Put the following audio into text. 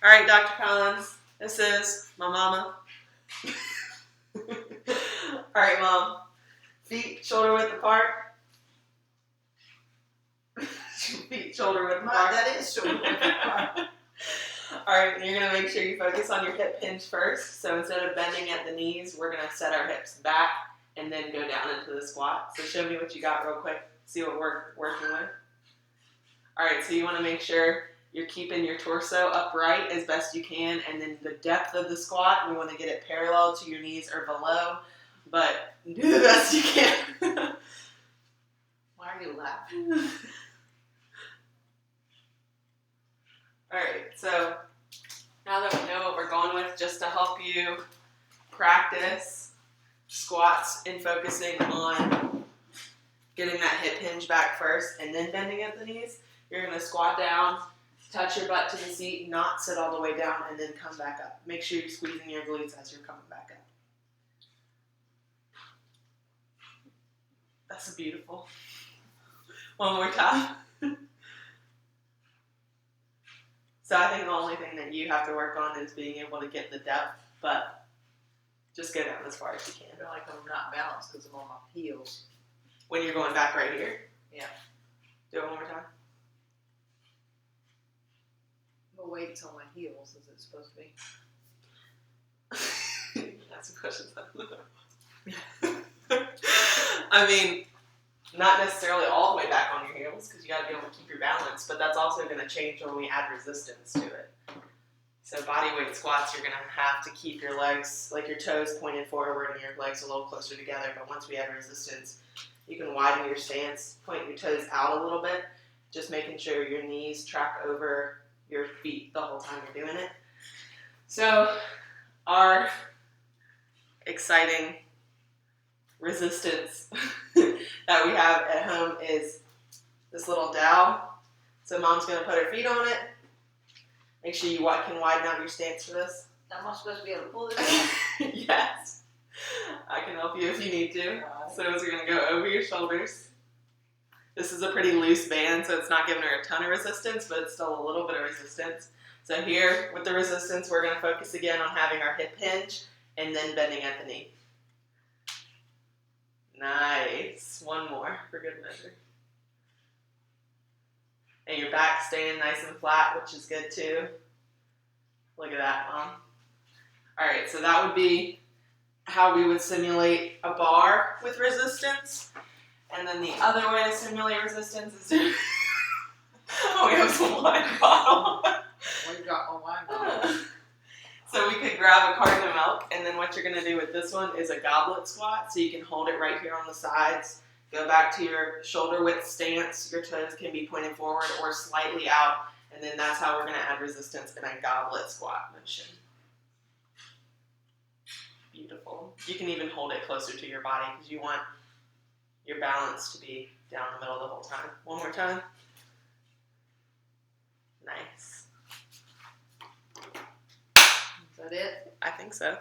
All right, Dr. Collins, this is my mama. All right, Mom. Feet shoulder width apart. Feet shoulder width apart. That is shoulder width apart. All right, you're going to make sure you focus on your hip hinge first. So instead of bending at the knees, we're going to set our hips back and then go down into the squat. So show me what you got real quick. See what we're working with. All right, so you want to make sure you're keeping your torso upright as best you can, and then the depth of the squat, we want to get it parallel to your knees or below, but do the best you can. Why are you laughing? All right, so now that we know what we're going with, just to help you practice squats and focusing on getting that hip hinge back first and then bending at the knees, you're going to squat down, touch your butt to the seat, not sit all the way down, and then come back up. Make sure you're squeezing your glutes as you're coming back up. That's beautiful. One more time. So I think the only thing that you have to work on is being able to get the depth, but just go down as far as you can. I feel like I'm not balanced because I'm on my heels. When you're going back right here? Yeah. Do it one more time. The weight's on my heels, is it supposed to be? That's a question. I mean, not necessarily all the way back on your heels because you got to be able to keep your balance, but that's also going to change when we add resistance to it. So body weight squats, you're going to have to keep your legs, like your toes pointed forward and your legs a little closer together, but once we add resistance, you can widen your stance, point your toes out a little bit, just making sure your knees track over your feet the whole time you're doing it. So our exciting resistance that we have at home is this little dowel. So Mom's going to put her feet on it. Make sure you can widen out your stance for this. Am I supposed to be able to pull this? Yes. I can help you if you need to. So we're going to go over your shoulders. This is a pretty loose band, so it's not giving her a ton of resistance, but it's still a little bit of resistance. So here, with the resistance, we're going to focus again on having our hip hinge and then bending at the knee. Nice. One more for good measure. And your back staying nice and flat, which is good too. Look at that, Mom. All right, so that would be how we would simulate a bar with resistance. And then the other way to simulate resistance is to... Oh, we have some wine bottle. We got my wine bottle. So we could grab a carton of milk, and then what you're going to do with this one is a goblet squat. So you can hold it right here on the sides. Go back to your shoulder width stance. Your toes can be pointed forward or slightly out. And then that's how we're going to add resistance in a goblet squat motion. Beautiful. You can even hold it closer to your body because you want your balance to be down the middle the whole time. One more time. Nice. Is that it? I think so.